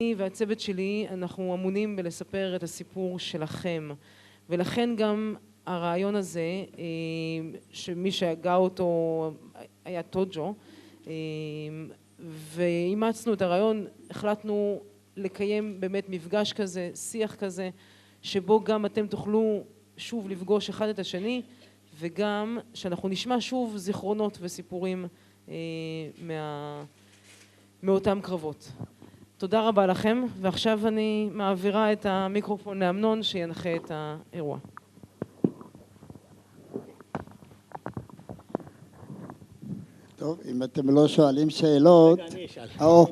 אני והצוות שלי אנחנו אמונים בלספר את הסיפור שלכם, ולכן גם הרעיון הזה שמי שהגה אותו היה טוג'ו, ואימצנו את הרעיון, החלטנו לקיים באמת מפגש כזה, שיח כזה, שבו גם אתם תוכלו שוב לפגוש אחד את השני, וגם שאנחנו נשמע שוב זיכרונות וסיפורים מאותם קרבות. תודה רבה לכם, ועכשיו אני מעבירה את המיקרופון לאמנון שינחה את האירוע. טוב, אם אתם לא שואלים שאלות... רגע, אני אשאל. או.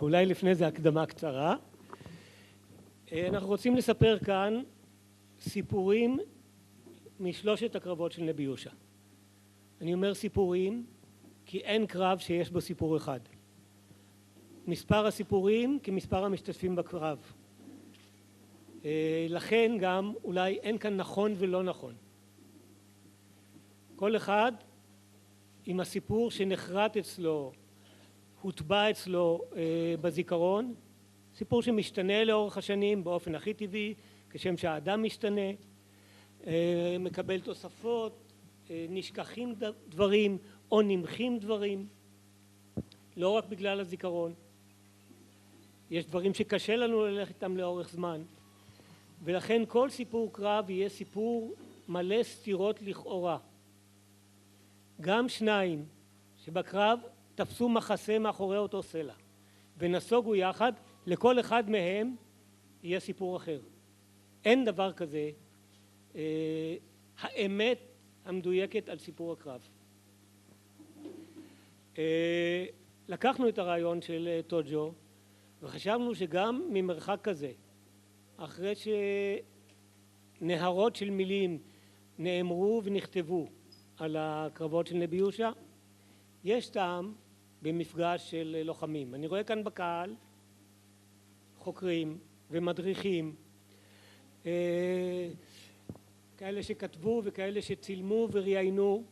אולי לפני זה הקדמה קצרה. אנחנו רוצים לספר כאן סיפורים משלושת הקרבות של נבי יהושע. אני אומר סיפורים כי אין קרב שיש בו סיפור אחד. מספר הסיפורים כמספר המשתתפים בקרב. לכן גם אולי אין כאן נכון ולא נכון. כל אחד עם הסיפור שנחרט אצלו, הוטבע אצלו בזיכרון, סיפור שמשתנה לאורך השנים באופן הכי טבעי, כשם שהאדם משתנה, מקבל תוספות, נשכחים דברים או נמחים דברים, לא רק בגלל הזיכרון. יש דברים שקשה לנו ללכת איתם לאורך זמן, ולכן כל סיפור קרב יהיה סיפור מלא סתירות לכאורה. גם שניים שבקרב תפסו מחסה מאחורי אותו סלע ונסוגו יחד, לכל אחד מהם יהיה סיפור אחר. אין דבר כזה האמת המדויקת על סיפור הקרב. לקחנו את הרעיון של טוג'ו וחשבנו שגם ממרחק כזה, אחרי שנהרות של מילים נאמרו ונכתבו על הקרבות של נבי יהושע, יש טעם במפגש של לוחמים. אני רואה כאן בקהל חוקרים ומדריכים, כאלה שכתבו וכאלה שצילמו וראיינו,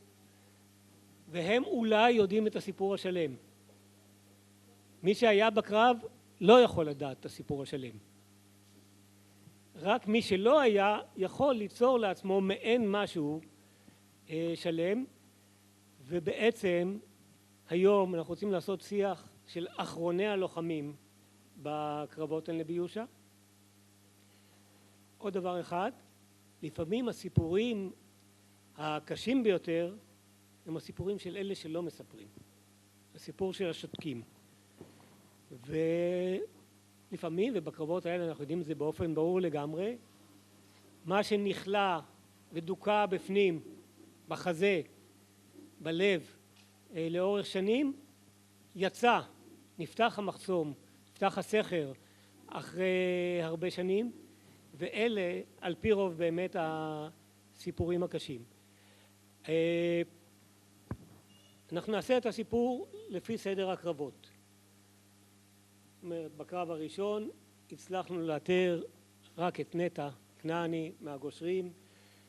והם אולי יודעים את הסיפור השלם. מי שהיה בקרב לא יכול לדעת את הסיפור השלם. רק מי שלא היה יכול ליצור לעצמו מעין משהו שלם, ובעצם היום אנחנו רוצים לעשות שיח של אחרוני הלוחמים בקרבות על נבי יהושע. עוד דבר אחד, לפעמים הסיפורים הקשים ביותר הם הסיפורים של אלה שלא מספרים. הסיפור של השותקים. ולפעמים, ובקרבות האלה אנחנו יודעים את זה באופן ברור לגמרי, מה שנכלה ודוקה בפנים, בחזה, בלב, לאורך שנים, יצא, נפתח המחסום, נפתח הסכר אחרי הרבה שנים, ואלה על פי רוב באמת הסיפורים הקשים. אנחנו נעשה את הסיפור לפי סדר הקרבות. זאת אומרת, בקרב הראשון הצלחנו לאתר רק את נטע כנעני מהגושרים,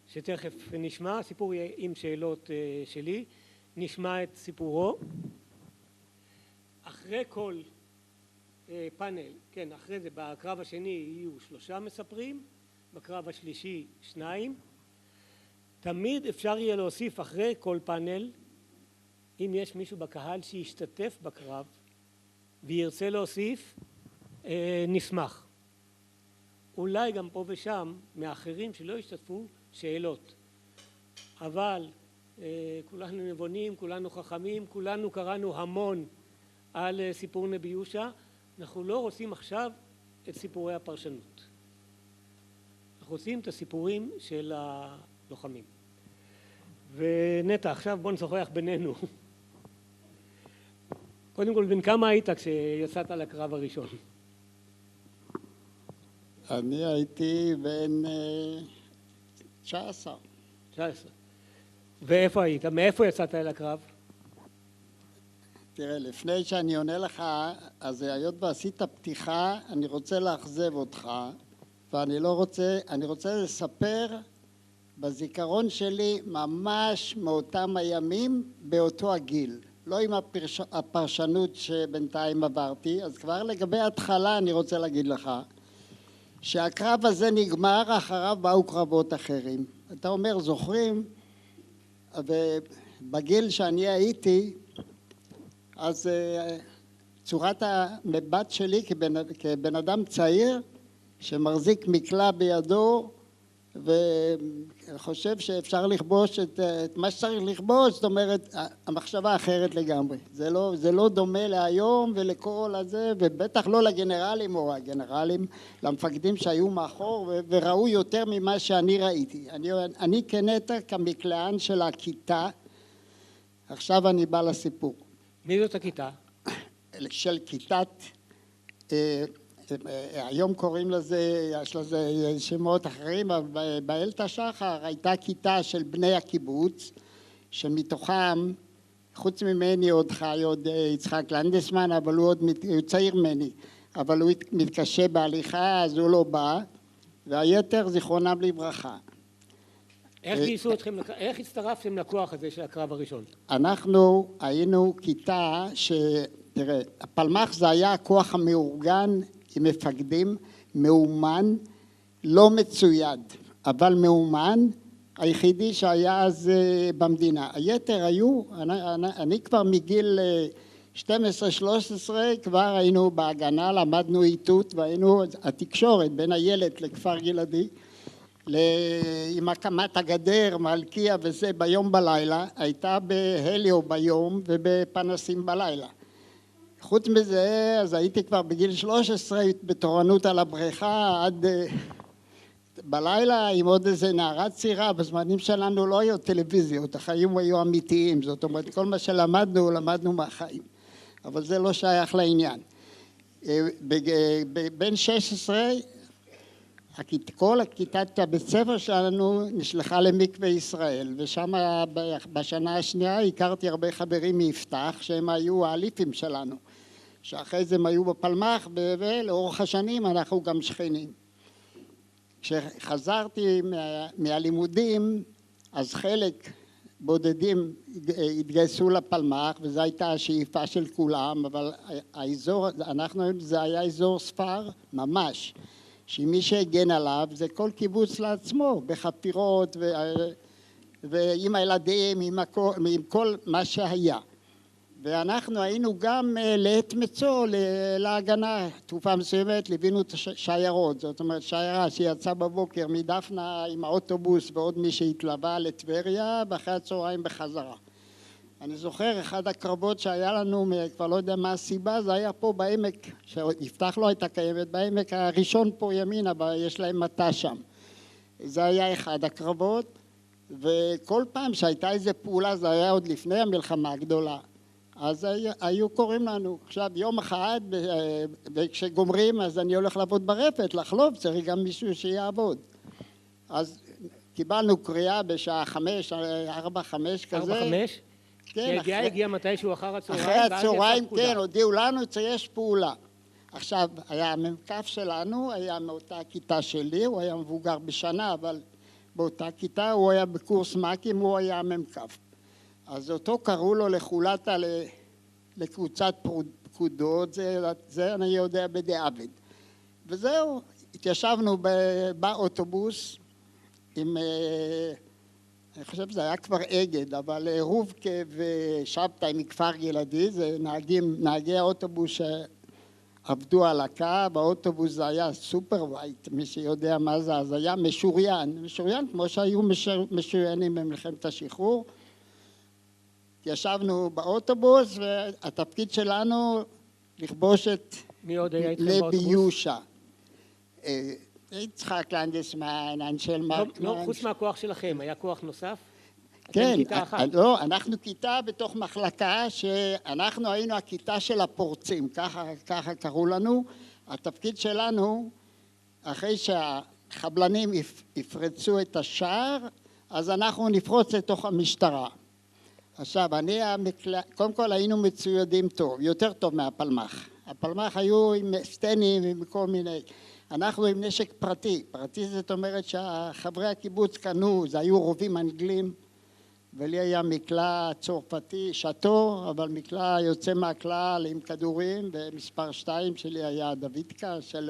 שתכף נשמע, הסיפור יהיה עם שאלות שלי, נשמע את סיפורו. אחרי כל פאנל, כן, אחרי זה בקרב השני יהיו 3 מספרים, בקרב השלישי 2. תמיד אפשר יהיה להוסיף אחרי כל פאנל, אם יש מישהו בקהל שישתתף בקרב וירצה להוסיף, נשמח. אולי גם פה ושם מאחרים שלא ישתתפו שאלות. אבל כולנו נבונים, כולנו חכמים, כולנו קראנו המון על סיפור נבי יהושע. אנחנו לא רוצים עכשיו את סיפורי הפרשנות. אנחנו רוצים את הסיפורים של הלוחמים. ונטע, עכשיו בוא נשוחח בינינו. קודם כל, בן כמה היית כשיצאת לקרב הראשון? אני הייתי בן 19. 19. ואיפה היית? מאיפה יצאת לקרב? תראה, לפני שאני עונה לך, אז היות ועשית פתיחה, אני רוצה לאכזב אותך, ואני לא רוצה, אני רוצה לספר בזיכרון שלי ממש מאותם הימים באותו הגיל. לא עם הפרשנות שבינתיים עברתי. אז כבר לגבי ההתחלה אני רוצה להגיד לך שהקרב הזה נגמר, אחריו באו קרבות אחרים. אתה אומר זוכרים, ובגיל שאני הייתי, אז צורת המבט שלי כבן אדם צעיר שמחזיק מקלע בידו וחושב שאפשר לכבוש את מה שצריך לכבוש, זאת אומרת המחשבה אחרת לגמרי. זה לא דומה להיום ולכל הזה, ובטח לא לגנרלים או הגנרלים, למפקדים שהיו מאחור וראו יותר ממה שאני ראיתי. אני כנטע כמקלען של הכיתה. עכשיו אני בא לסיפור. מי זאת הכיתה? של כיתת, היום קוראים לזה, יש לזה שמות אחרים, אבל באיילת השחר הייתה כיתה של בני הקיבוץ, שמתוכם, חוץ ממני עוד חי עוד יצחק לנדסמן, אבל הוא עוד צעיר ממני, אבל הוא מתקשה בהליכה, אז הוא לא בא, והיתר זיכרונם לברכה. איך גייסו אתכם, איך הצטרפתם לכוח הזה של הקרב הראשון? אנחנו היינו כיתה תראה, הפלמ"ח זה היה הכוח המאורגן עם מפקדים, מאומן, לא מצויד, אבל מאומן, היחידי שהיה אז במדינה. היתר היו, אני כבר מגיל 12-13 כבר היינו בהגנה, למדנו איתות והיינו התקשורת בין הילד לכפר גלעדי, עם הקמת הגדר, מלכיה וזה ביום בלילה, הייתה בהליו ביום ובפנסים בלילה. חוץ מזה, אז הייתי כבר בגיל 13 בתורנות על הבריכה עד בלילה עם עוד איזה נערה צעירה. בזמנים שלנו לא היו טלוויזיות, החיים היו אמיתיים, זאת אומרת כל מה שלמדנו, למדנו מהחיים, אבל זה לא שייך לעניין. בין 16, כל הכיתת הבית ספר שלנו נשלחה למקווה ישראל, ושם בשנה השנייה הכרתי הרבה חברים מיפתח שהם היו האליפים שלנו, שאחרי זה הם היו בפלמ"ח, ולאורך השנים אנחנו גם שכנים. כשחזרתי מהלימודים, אז חלק בודדים התגייסו לפלמ"ח, וזו הייתה השאיפה של כולם, אבל האזור, זה היה אזור ספר ממש, שמי שהגן עליו זה כל קיבוץ לעצמו, בחפירות ועם הילדים, עם כל מה שהיה. ואנחנו היינו גם לעת מצוא להגנה, תקופה מסוימת ליווינו את השיירות, זאת אומרת שיירה שיצאה בבוקר מדפנה עם האוטובוס ועוד מי שהתלווה לטבריה, ואחרי הצהריים בחזרה. אני זוכר אחד הקרבות שהיה לנו, כבר לא יודע מה הסיבה, זה היה פה בעמק, שיפתח לא הייתה קיימת, בעמק הראשון פה ימין, אבל יש להם מטה שם. זה היה אחד הקרבות, וכל פעם שהייתה איזו פעולה, זה היה עוד לפני המלחמה הגדולה, אז היו קוראים לנו. עכשיו יום אחד, וכשגומרים אז אני הולך לעבוד ברפת, לחלוב, צריך גם מישהו שיעבוד. אז קיבלנו קריאה בשעה 5, 4-5 כזה. 4-5? כן, הגיע מתישהו אחר הצהריים? אחרי הצהריים, כן, הודיעו לנו שיש פעולה. עכשיו, היה המ"כ שלנו, היה מאותה כיתה שלי, הוא היה מבוגר בשנה, אבל באותה כיתה הוא היה בקורס מ"כים, הוא היה המ"כ. אז אותו קראו לו לחולתה לקבוצת פקודות, זה אני יודע בדיעבד. וזהו, התיישבנו באוטובוס עם, אני חושב שזה היה כבר אגד, אבל רובקה ושבתאי מכפר גלעדי, זה נהגי האוטובוס שעבדו על הקו. האוטובוס זה היה סופר וייט, מי שיודע מה זה, אז היה משוריין כמו שהיו משוריינים במלחמת השחרור. ישבנו באוטובוס והתפקיד שלנו לכבוש את לביושה. יצחק לנדסמן, אנשל מרקמן. לא, חוץ מהכוח שלכם, היה כוח נוסף? כן, לא, אנחנו כיתה בתוך מחלקה שאנחנו היינו הכיתה של הפורצים, ככה קראו לנו. התפקיד שלנו, אחרי שהחבלנים יפרצו את השער, אז אנחנו נפרוץ לתוך המשטרה. עכשיו, קודם כל היינו מצוידים טוב, יותר טוב מהפלמ"ח. הפלמ"ח היו עם סטנים ועם כל מיני, אנחנו עם נשק פרטי. פרטי זאת אומרת שהחברי הקיבוץ קנו, זה היו רובים אנגלים, ולי היה מקלע צרפתי, שטו, אבל מקלע יוצא מהכלל עם כדורים, ומספר 2 שלי היה דוידקה, של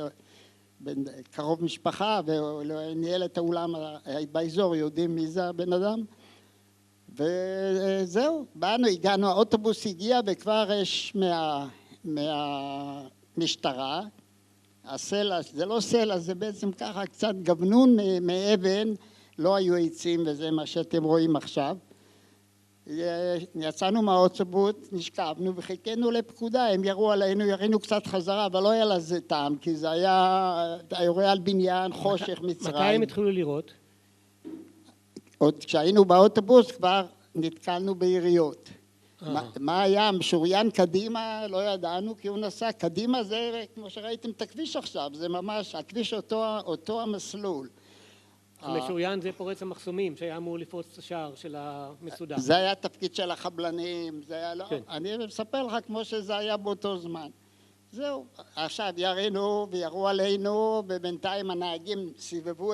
קרוב משפחה, והוא ניהל את האולם באזור, יודעים מי זה הבן אדם. וזהו, הגענו, האוטובוס הגיע וכבר יש מהמשטרה, הסלע, זה לא סלע, זה בעצם ככה קצת גבנון מאבן, לא היו עצים וזה מה שאתם רואים עכשיו. יצאנו מהאוטובוס, נשכבנו וחיכינו לפקודה, הם ירו עלינו, ירינו קצת חזרה, אבל לא היה לזה טעם, כי זה היה יורה על בניין, חושך, מצרים. מתי הם התחילו לראות? עוד כשהיינו באוטובוס כבר נתקלנו ביריות. מה היה? משוריין קדימה, לא ידענו, כי הוא נסע קדימה, זה כמו שראיתם את הכביש עכשיו, זה ממש, הכביש אותו המסלול. המשוריין זה פורץ המחסומים שהיה אמור לפרוץ את השער של המצודה. זה היה תפקיד של החבלנים, זה היה לא, אני מספר לך כמו שזה היה באותו זמן. זהו, עכשיו ירינו וירו עלינו, ובינתיים הנהגים סיבבו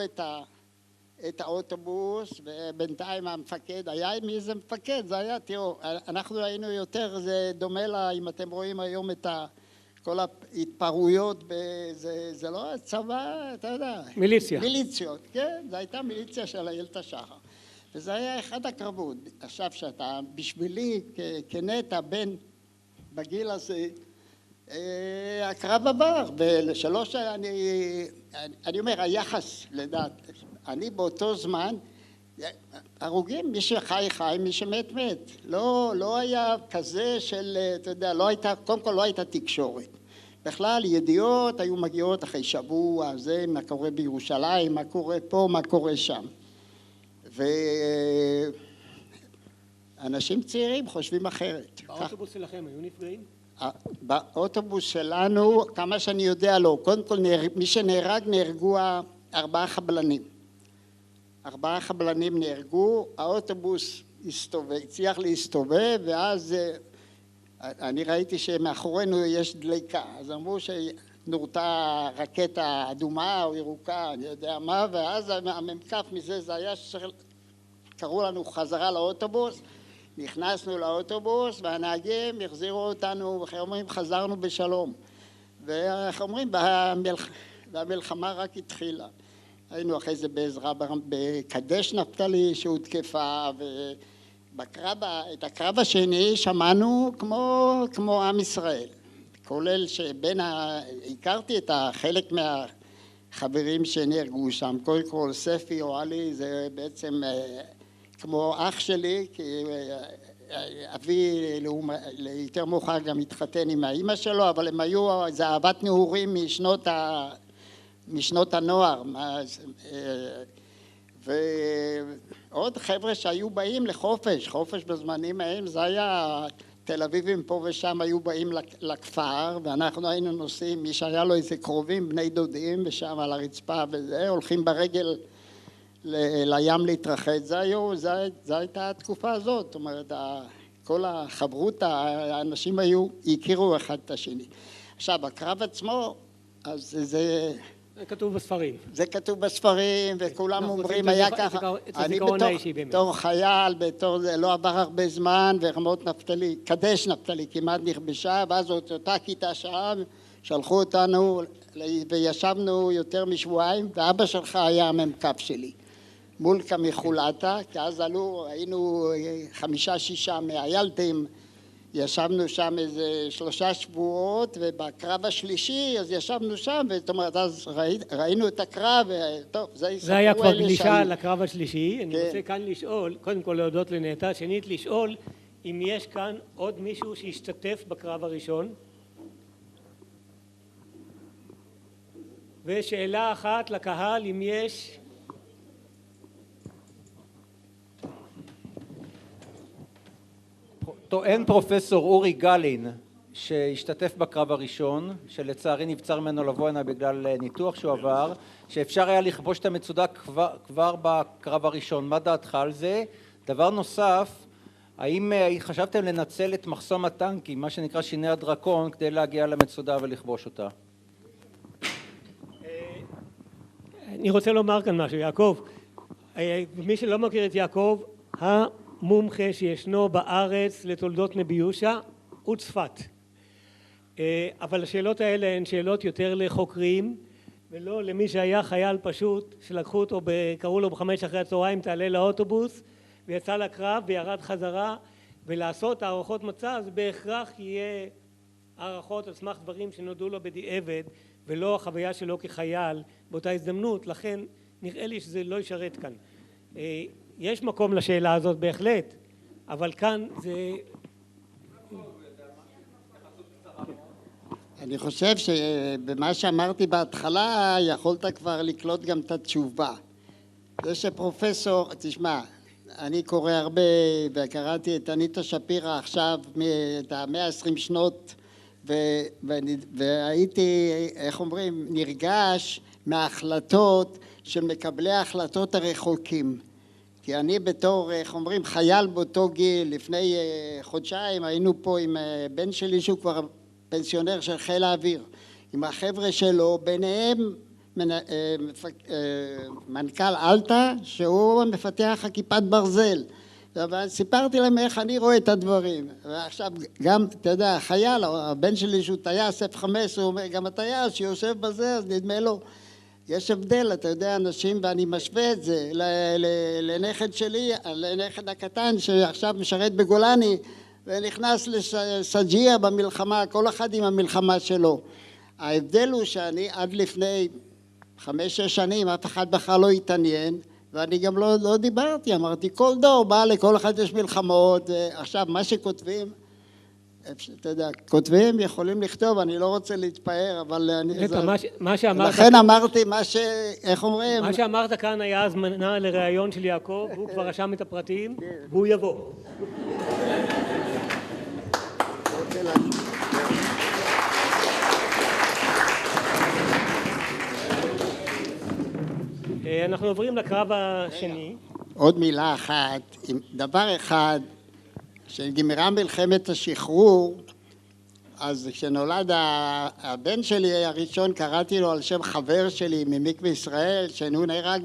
את האוטובוס, ובינתיים המפקד, היה מי זה מפקד, זה היה, תראו, אנחנו היינו יותר, זה דומה לה, אם אתם רואים היום את כל ההתפרעויות, זה לא צבא, אתה יודע. מיליציה. מיליציות, כן, זו הייתה מיליציה של איילת השחר. וזה היה אחד הקרבות. עכשיו שאתה, בשבילי, כנטע בן בגיל הזה, הקרב עבר, ולשלוש, אני אומר, היחס לדעת, אני באותו זמן, הרוגים, מי שחי חי, מי שמת מת. לא היה כזה של, אתה יודע, לא הייתה, קודם כל לא הייתה תקשורת. בכלל ידיעות היו מגיעות אחרי שבוע, זה מה קורה בירושלים, מה קורה פה, מה קורה שם. ואנשים צעירים חושבים אחרת. באוטובוס שלכם היו נפגעים? באוטובוס שלנו, כמה שאני יודע לא, קודם כל מי שנהרג נהרגו 4 חבלנים. 4 חבלנים נהרגו, האוטובוס הצליח להסתובב, ואז אני ראיתי שמאחורינו יש דליקה, אז אמרו שנורתה רקטה אדומה או ירוקה, אני יודע מה, ואז הממקף מזה זה היה שקראו לנו חזרה לאוטובוס, נכנסנו לאוטובוס והנהגים החזירו אותנו, ואחרי אומרים חזרנו בשלום, ואיך אומרים, והמלחמה רק התחילה. היינו אחרי זה בעזרה בקדש נפתלי שהותקפה, את הקרב השני שמענו כמו עם ישראל, כולל הכרתי את חלק מהחברים שנהרגו שם, קודם כל ספי או עלי, זה בעצם כמו אח שלי, כי אבי יותר מאוחר גם התחתן עם האמא שלו, אבל הם היו, זה אהבת נעורים משנות הנוער, ועוד חבר'ה שהיו באים לחופש, חופש בזמנים ההם, זה היה תל אביבים פה ושם היו באים לכפר, ואנחנו היינו נוסעים, מי שהיה לו איזה קרובים, בני דודים, ושם על הרצפה וזה, הולכים ברגל לים להתרחץ, זה הייתה התקופה הזאת, זאת אומרת, כל החברות, האנשים הכירו אחד את השני. עכשיו, הקרב עצמו, אז זה כתוב בספרים. זה כתוב בספרים, וכולם אומרים, היה ככה, אני בתור חייל, בתור זה, לא עבר הרבה זמן, ורמות נפתלי, קדש נפתלי, כמעט נכבשה, ואז אותה כיתה שעה, שלחו אותנו, וישבנו יותר משבועיים, ואבא שלך היה הממקף שלי, מולקה מחולתה, כי אז היינו 5-6 מהיילטים, ישבנו שם איזה 3 שבועות, ובקרב השלישי אז ישבנו שם, זאת אומרת אז ראינו את הקרב, וטוב, זה היה כבר גלישה לקרב השלישי. אני רוצה כאן לשאול, קודם כל להודות לנטע, שנית לשאול אם יש כאן עוד מישהו שהשתתף בקרב הראשון. ושאלה אחת לקהל, אם יש טוען פרופסור אורי גלין שהשתתף בקרב הראשון, שלצערי נבצר ממנו לבוא הנה בגלל ניתוח שהוא עבר, שאפשר היה לכבוש את המצודה כבר בקרב הראשון. מה דעתך על זה? דבר נוסף, האם חשבתם לנצל את מחסום הטנקים, מה שנקרא שיני הדרקון, כדי להגיע למצודה ולכבוש אותה? אני רוצה לומר כאן משהו, יעקב. מי שלא מכיר את יעקב, מומחה שישנו בארץ לתולדות נבי יהושע הוא צפת. אבל השאלות האלה הן שאלות יותר לחוקרים ולא למי שהיה חייל פשוט שלקחו אותו, קראו לו ב5 אחרי הצהריים תעלה לאוטובוס ויצא לקרב וירד חזרה, ולעשות הערכות מצב זה בהכרח יהיה הערכות על סמך דברים שנודעו לו בדיעבד ולא החוויה שלו כחייל באותה הזדמנות. לכן נראה לי שזה לא ישרת כאן. יש מקום לשאלה הזאת בהחלט, אבל כאן זה... אני חושב שבמה שאמרתי בהתחלה יכולת כבר לקלוט גם את התשובה. זה שפרופסור, תשמע, אני קורא הרבה וקראתי את אניטה שפירא עכשיו את ה-120 שנות והייתי, איך אומרים, נרגש מההחלטות של מקבלי ההחלטות הרחוקים. כי אני בתור, איך אומרים, חייל באותו גיל, לפני חודשיים היינו פה עם בן שלי שהוא כבר פנסיונר של חיל האוויר, עם החבר'ה שלו, ביניהם מנכ"ל אלטה שהוא מפתח הכיפת ברזל. סיפרתי להם איך אני רואה את הדברים. ועכשיו גם, אתה יודע, חייל, הבן שלי שהוא טייס F-15, הוא אומר, גם הטייס שיושב בזה, אז נדמה לו, יש הבדל, אתה יודע, אנשים, ואני משווה את זה לנכד שלי, לנכד הקטן שעכשיו משרת בגולני, ונכנס לסג'יה במלחמה, כל אחד עם המלחמה שלו. ההבדל הוא שאני עד לפני 5-6 שנים, אף אחד בכלל לא התעניין, ואני גם לא דיברתי, אמרתי, כל דור בא, לכל אחד יש מלחמות, עכשיו מה שכותבים, אתה יודע, כותבים יכולים לכתוב, אני לא רוצה להתפאר, אבל לכן אמרתי איך אומרים? מה שאמרת כאן היה הזמנה לראיון של יעקב, הוא כבר רשם את הפרטים, והוא יבוא. אנחנו עוברים לקרב השני. עוד מילה אחת, דבר אחד, כשנגמרה מלחמת השחרור, אז כשנולד הבן שלי הראשון, קראתי לו על שם חבר שלי ממקווה ישראל, שהוא נהרג,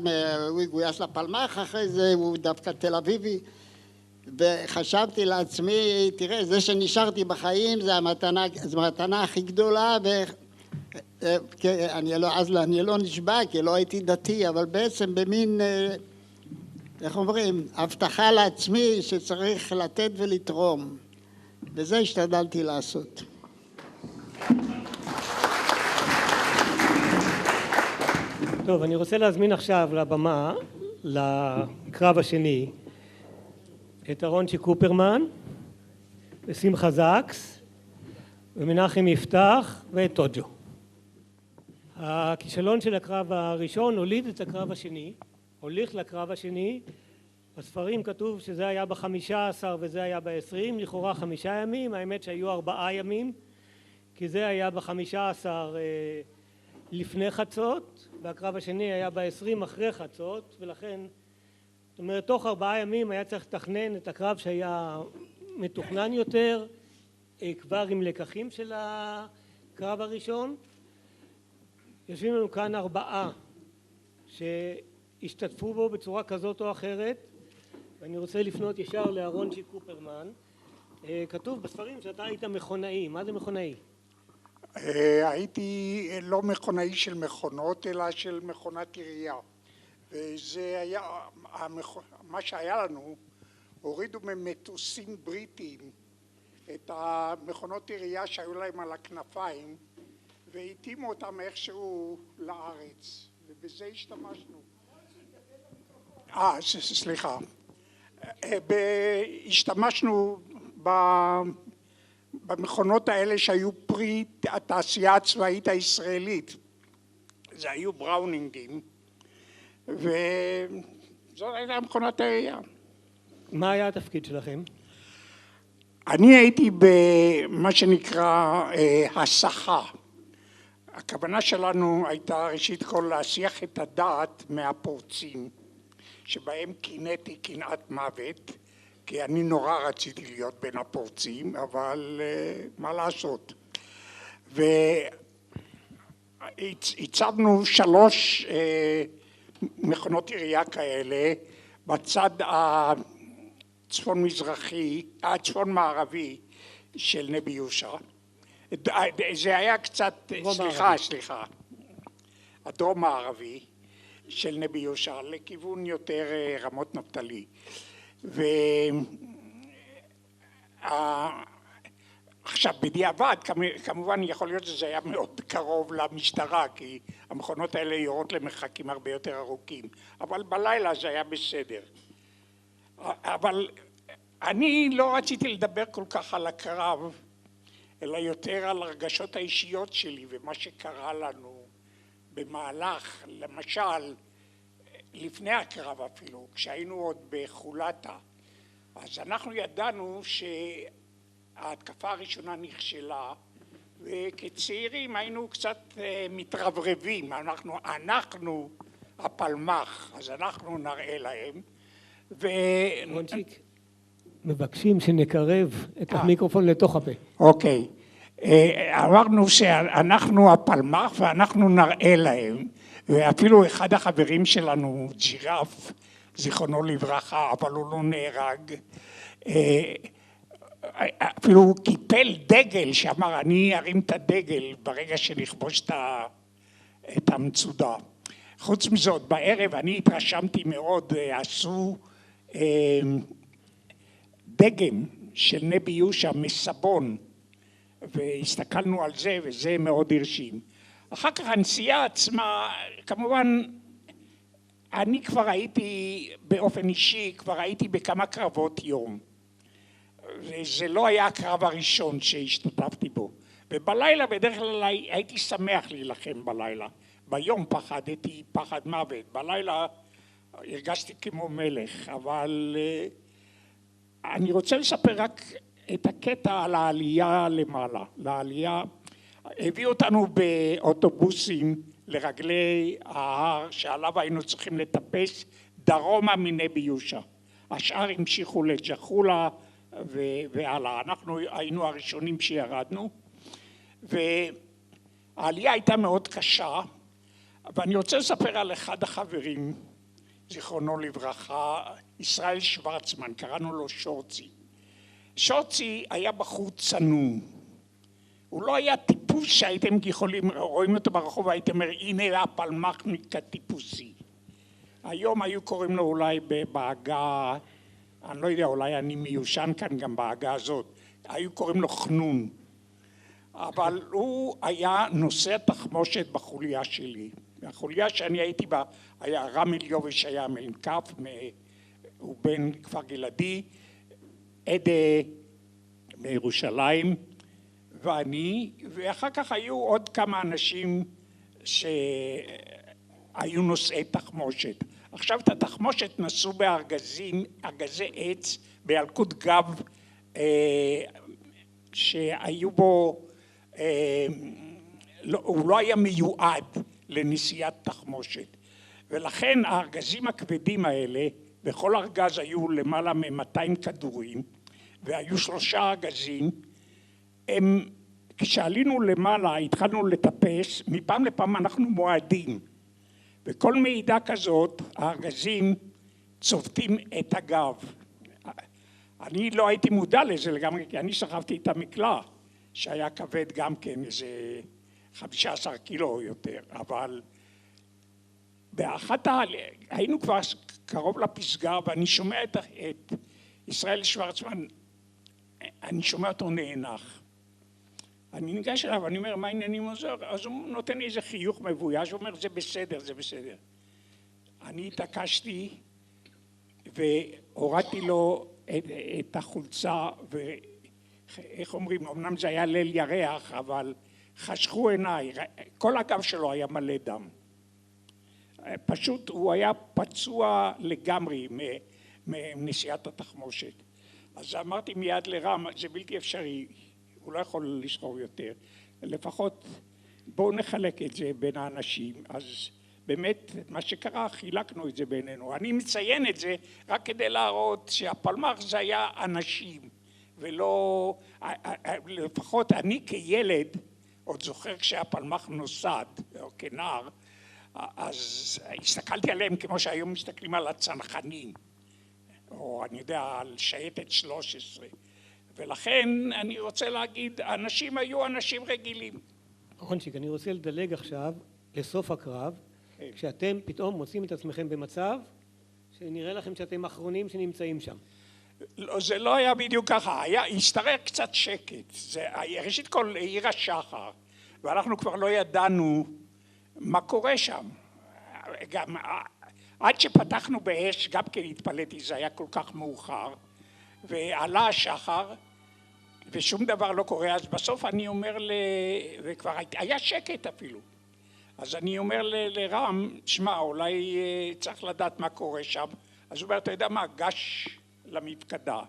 הוא גויס לפלמ"ח, אחרי זה הוא דווקא תל אביבי, וחשבתי לעצמי, תראה, זה שנשארתי בחיים זה המתנה הכי גדולה, אני לא נשבע כי לא הייתי דתי, אבל בעצם במין, איך אומרים, הבטחה לעצמי שצריך לתת ולתרום, וזה השתדלתי לעשות. טוב, אני רוצה להזמין עכשיו לבמה, לקרב השני, את אהרונצ'יק קופרמן, ושמחה זקס, ומנחם יפתח, ואת טוג'ו. הכישלון של הקרב הראשון הוליד את הקרב השני, הוליך לקרב השני. בספרים כתוב שזה היה ב-15 וזה היה ב-20, לכאורה 5 ימים, האמת שהיו 4 ימים, כי זה היה ב-15 לפני חצות, והקרב השני היה ב-20 אחרי חצות, ולכן, זאת אומרת, תוך 4 ימים היה צריך לתכנן את הקרב שהיה מתוכנן יותר, כבר עם לקחים של הקרב הראשון. יושבים לנו כאן 4 שהשתתפו בו בצורה כזאת או אחרת, ואני רוצה לפנות ישר לאהרונצ'יק קופרמן. כתוב בספרים שאתה היית מכונאי. מה זה מכונאי? הייתי לא מכונאי של מכונות, אלא של מכונת עירייה. וזה היה, מה שהיה לנו, הורידו ממטוסים בריטיים את המכונות עירייה שהיו להם על הכנפיים, והתאימו אותם איכשהו לארץ, ובזה השתמשנו. סליחה. השתמשנו במכונות האלה שהיו פרי התעשייה הצבאית הישראלית. זה היו בראונינגים, וזאת הייתה מכונת העירייה. מה היה התפקיד שלכם? אני הייתי במה שנקרא הסחה. הכוונה שלנו הייתה ראשית כל להסיח את הדעת מהפורצים, שבהם קינאתי קנאת מוות, כי אני נורא רציתי להיות בין הפורצים, אבל מה לעשות. והצבנו 3 מכונות עירייה כאלה בצד הצפון מזרחי, הצפון מערבי של נבי יהושע. זה היה קצת, סליחה, הדרום מערבי של נבי יהושע, לכיוון יותר רמות נפתלי. עכשיו בדיעבד כמובן יכול להיות שזה היה מאוד קרוב למשטרה, כי המכונות האלה יורות למרחקים הרבה יותר ארוכים, אבל בלילה זה היה בסדר. אבל אני לא רציתי לדבר כל כך על הקרב, אלא יותר על הרגשות האישיות שלי ומה שקרה לנו במהלך, למשל לפני הקרב אפילו, כשהיינו עוד בחולתה. אז אנחנו ידענו שההתקפה הראשונה נכשלה, וכצעירים היינו קצת מתרברבים, אנחנו הפלמ"ח, אז אנחנו נראה להם. רונצ'יק, מבקשים שנקרב את המיקרופון לתוך הפה. אוקיי, אמרנו שאנחנו הפלמ"ח ואנחנו נראה להם, ואפילו אחד החברים שלנו, ג'ירף, זיכרונו לברכה, אבל הוא לא נהרג, אפילו הוא קיפל דגל שאמר אני ארים את הדגל ברגע שנכבוש את המצודה. חוץ מזאת, בערב אני התרשמתי מאוד, עשו דגם של נבי יהושע מסבון, והסתכלנו על זה וזה מאוד הרשים. אחר כך הנסיעה עצמה, כמובן אני כבר הייתי באופן אישי, כבר הייתי בכמה קרבות יום. וזה לא היה הקרב הראשון שהשתתפתי בו. ובלילה בדרך כלל הייתי שמח להילחם בלילה. ביום פחדתי פחד מוות, בלילה הרגשתי כמו מלך, אבל אני רוצה לספר רק את הקטע על העלייה למעלה. לעלייה, הביאו אותנו באוטובוסים לרגלי ההר שעליו היינו צריכים לטפס דרומה מנבי יהושע. השאר המשיכו לג'חולה והלאה. אנחנו היינו הראשונים שירדנו, והעלייה הייתה מאוד קשה, ואני רוצה לספר על אחד החברים, זיכרונו לברכה, ישראל שוורצמן, קראנו לו שורצי. שורצי היה בחור צנום, הוא לא היה טיפוס שהייתם יכולים, רואים אותו ברחוב והייתם אומר הנה הפלמ"חניק הטיפוסי. היום היו קוראים לו אולי בעגה, אני לא יודע, אולי אני מיושן כאן גם בעגה הזאת, היו קוראים לו חנון, אבל הוא היה נושא תחמושת בחוליה שלי. החוליה שאני הייתי בה היה רמיל יובש, היה מ"כ, הוא בן כפר גלעדי, עדה מירושלים ואני, ואחר כך היו עוד כמה אנשים שהיו נושאי תחמושת. עכשיו את התחמושת נשאו בארגזים, ארגזי עץ בילקוט גב שהיו בו, הוא לא היה מיועד לנשיאת תחמושת, ולכן הארגזים הכבדים האלה, בכל ארגז היו למעלה מ-200 כדורים, והיו 3 ארגזים, כשעלינו למעלה התחלנו לטפס, מפעם לפעם אנחנו מועדים, וכל מעידה כזאת הארגזים צובטים את הגב. אני לא הייתי מודע לזה לגמרי, כי אני שכבתי את המקלע, שהיה כבד גם כן איזה 15 קילו או יותר, אבל היינו כבר קרוב לפסגה, ואני שומע את ישראל שוורצמן, אני שומע אותו נאנח. אני ניגש אליו, אני אומר, מה העניינים עוזר? אז הוא נותן לי איזה חיוך מבויש, הוא אומר, זה בסדר, זה בסדר. אני התעקשתי והורדתי לו את החולצה, ואיך אומרים, אמנם זה היה ליל ירח, אבל חשכו עיניי, כל הגב שלו היה מלא דם. פשוט הוא היה פצוע לגמרי מנשיאת התחמושת. אז אמרתי מיד לרם, זה בלתי אפשרי, הוא לא יכול לסחוב יותר, לפחות בואו נחלק את זה בין האנשים. אז באמת מה שקרה, חילקנו את זה בינינו. אני מציין את זה רק כדי להראות שהפלמ"ח זה היה אנשים, ולא, לפחות אני כילד, עוד זוכר כשהפלמ"ח נוסד, או כנער, אז הסתכלתי עליהם כמו שהיום מסתכלים על הצנחנים. או אני יודע, על שייטת 13. ולכן אני רוצה להגיד, האנשים היו אנשים רגילים. רונצ'יק, אני רוצה לדלג עכשיו לסוף הקרב, כשאתם פתאום מוצאים את עצמכם במצב שנראה לכם שאתם האחרונים שנמצאים שם. לא, זה לא היה בדיוק ככה, השתרר קצת שקט. ראשית כל העיר השחר, ואנחנו כבר לא ידענו מה קורה שם. גם עד שפתחנו באש, גם כן התפלאתי, זה היה כל כך מאוחר, ועלה השחר, ושום דבר לא קורה. אז בסוף אני אומר, וכבר היה שקט אפילו, אז אני אומר לרם, שמע, אולי צריך לדעת מה קורה שם. אז הוא אומר, אתה יודע מה, גש למפקדה.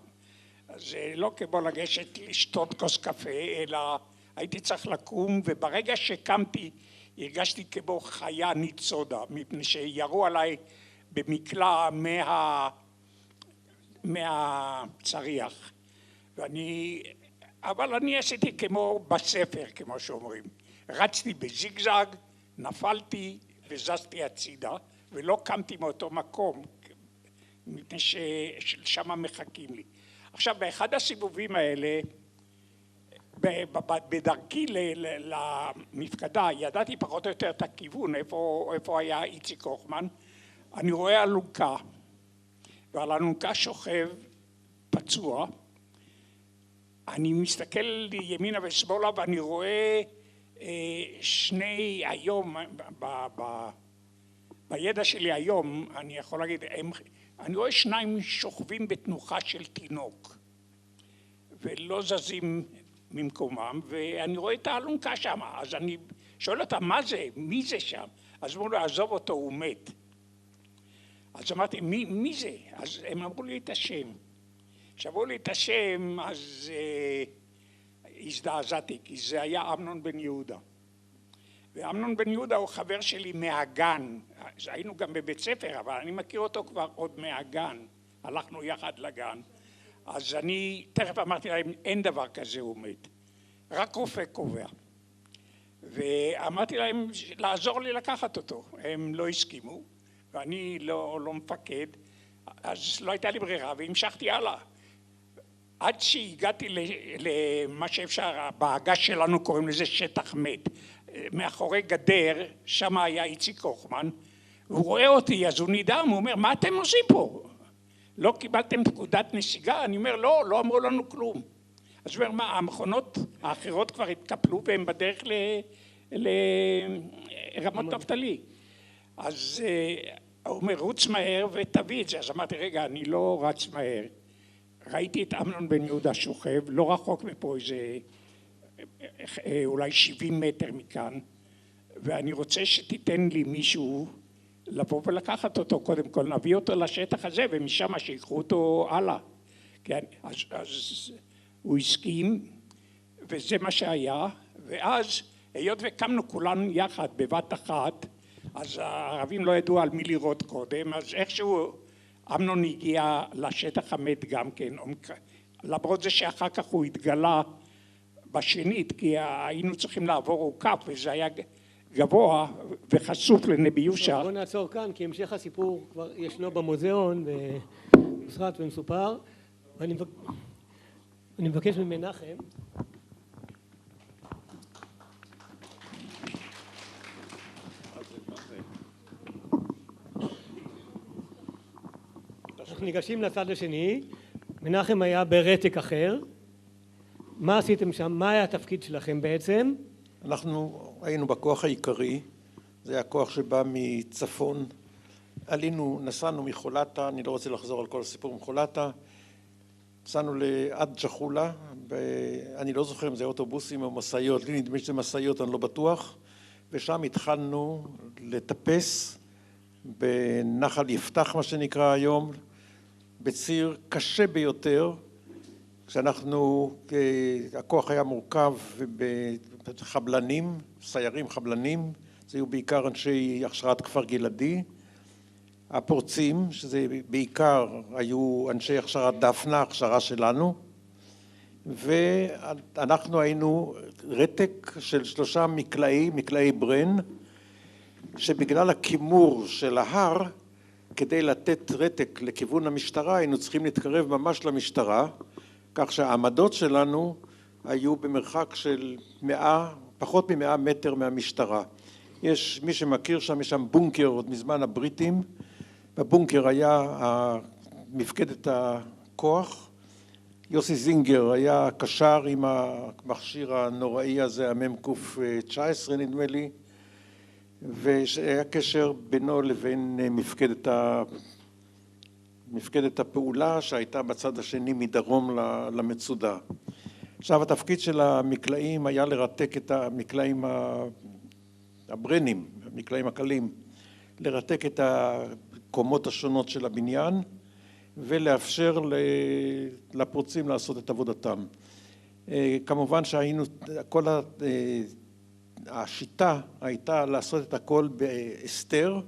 אז לא כמו לגשת לשתות כוס קפה, אלא הייתי צריך לקום, וברגע שקמתי הרגשתי כמו חיה ניצודה, מפני שירו עליי במקלע מהצריח. אבל אני עשיתי כמו בספר, כמו שאומרים. רצתי בזיגזג, נפלתי וזזתי הצידה, ולא קמתי מאותו מקום, מפני ששם מחכים לי. עכשיו, באחד הסיבובים האלה, בדרכי למפקדה, ידעתי פחות או יותר את הכיוון, איפה היה איציק הוחמן. אני רואה אלונקה, ועל אלונקה שוכב פצוע. אני מסתכל ימינה ושמאלה ואני רואה שני היום, בידע שלי היום, אני יכול להגיד, אני רואה שניים שוכבים בתנוחה של תינוק, ולא זזים ממקומם, ואני רואה את האלונקה שם. אז אני שואל אותם, מה זה? מי זה שם? אז אמרו לו, עזוב אותו, הוא מת. אז אמרתי, מי זה? אז הם אמרו לי את השם. כשאמרו לי את השם, אז הזדעזעתי, כי זה היה אמנון בן יהודה. ואמנון בן יהודה הוא חבר שלי מהגן. היינו גם בבית ספר, אבל אני מכיר אותו כבר עוד מהגן. הלכנו יחד לגן. אז אני תכף אמרתי להם, אין דבר כזה, הוא מת. רק רופא קובע. ואמרתי להם לעזור לי לקחת אותו. הם לא הסכימו, ואני לא מפקד. אז לא הייתה לי ברירה, והמשכתי הלאה. עד שהגעתי למה שאפשר, בעגה שלנו קוראים לזה שטח מת. מאחורי גדר, שם היה איציק הוחמן, הוא רואה אותי, אז הוא נדהם, הוא אומר, מה אתם עושים פה? לא קיבלתם פקודת נסיגה? אני אומר, לא אמרו לנו כלום. אז הוא אומר, מה, המכונות האחרות כבר התקפלו והם בדרך לרמת נפתלי. אז הוא אומר, רוץ מהר ותביא את זה. אז אמרתי, רגע, אני לא רץ מהר. ראיתי את אמנון בן יהודה שוכב, לא רחוק מפה, איזה אולי 70 מטר מכאן, ואני רוצה שתיתן לי מישהו לבוא ולקחת אותו, קודם כל נביא אותו לשטח הזה, ומשם שיקחו אותו הלאה. כן, אז הוא הסכים, וזה מה שהיה, ואז היות וקמנו כולנו יחד בבת אחת, אז הערבים לא ידעו על מי לראות קודם, אז איכשהו אמנון הגיע לשטח המת גם כן, למרות זה שאחר כך הוא התגלה בשנית, כי היינו צריכים לעבור עוקף, וזה היה גבוה וחשוף לנבי יושע. בוא נעצור כאן, כי המשך הסיפור כבר ישנו במוזיאון, בסרט ומסופר, ואני מבקש ממנחם. אנחנו ניגשים לצד השני. מנחם היה ברתק אחר. מה עשיתם שם? מה היה התפקיד שלכם בעצם? אנחנו היינו בכוח העיקרי, זה היה כוח שבא מצפון. נסענו מחולתה, אני לא רוצה לחזור על כל הסיפור מחולתה, נסענו עד ג'חולה, אני לא זוכר אם זה אוטובוסים או מסעיות, לי נדמה שזה מסעיות, אני לא בטוח, ושם התחלנו לטפס בנחל יפתח, מה שנקרא היום, בציר קשה ביותר, כשאנחנו, הכוח היה מורכב בחבלנים, סיירים חבלנים, זה היו בעיקר אנשי הכשרת כפר גלעדי, הפורצים, שזה בעיקר היו אנשי הכשרת דפנה, הכשרה שלנו, ואנחנו היינו רתק של 3 מקלעי ברן, שבגלל הכימור של ההר, כדי לתת רתק לכיוון המשטרה היינו צריכים להתקרב ממש למשטרה, כך שהעמדות שלנו היו במרחק של פחות מ100 מטר מהמשטרה. יש מי שמכיר שם, יש שם בונקר עוד מזמן הבריטים, בבונקר היה מפקדת הכוח, יוסי זינגר היה קשר עם המכשיר הנוראי הזה, המ"ק 19 נדמה לי, והיה קשר בינו לבין מפקדת הפעולה שהייתה בצד השני מדרום למצודה. עכשיו התפקיד של המקלעים היה לרתק את המקלעים הברנים, המקלעים הקלים, לרתק את הקומות השונות של הבניין ולאפשר לפורצים לעשות את עבודתם. כמובן שהיינו, השיטה הייתה לעשות את הכל בהסתר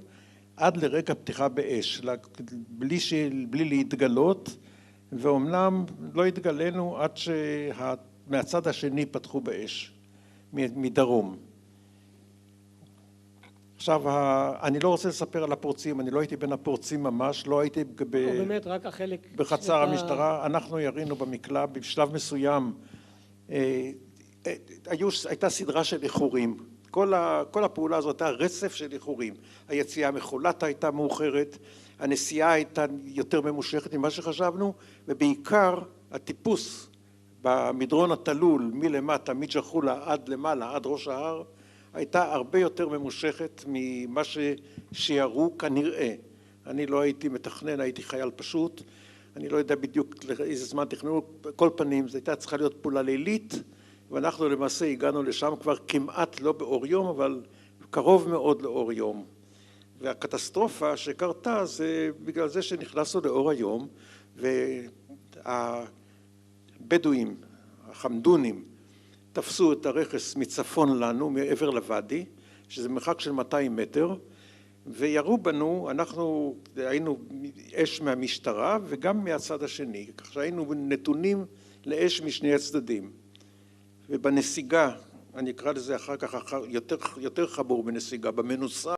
עד לרגע פתיחה באש, בלי להתגלות, ואומנם לא התגלנו עד שמהצד השני פתחו באש, מדרום. עכשיו, אני לא רוצה לספר על הפורצים, אני לא הייתי בין הפורצים ממש, לא הייתי באמת רק החלק בחצר המשטרה, אנחנו ירינו במקלע, בשלב מסוים הייתה סדרה של איחורים, כל הפעולה הזאת הייתה רצף של איחורים, היציאה מחולתה הייתה מאוחרת, הנסיעה הייתה יותר ממושכת ממה שחשבנו, ובעיקר הטיפוס במדרון התלול מלמטה, מג'חולה עד למעלה, עד ראש ההר, הייתה הרבה יותר ממושכת ממה ששיערו כנראה. אני לא הייתי מתכנן, הייתי חייל פשוט, אני לא יודע בדיוק איזה זמן תכננו, כל פנים, זו הייתה צריכה להיות פעולה לילית, ואנחנו למעשה הגענו לשם כבר כמעט לא באור יום, אבל קרוב מאוד לאור יום. והקטסטרופה שקרתה זה בגלל זה שנכנסנו לאור היום, והבדואים, החמדונים, תפסו את הרכס מצפון לנו, מעבר לוואדי, שזה מרחק של 200 מטר, וירו בנו, אנחנו היינו אש מהמשטרה וגם מהצד השני, כך שהיינו נתונים לאש משני הצדדים. ובנסיגה, אני אקרא לזה אחר כך יותר חמור בנסיגה, במנוסה,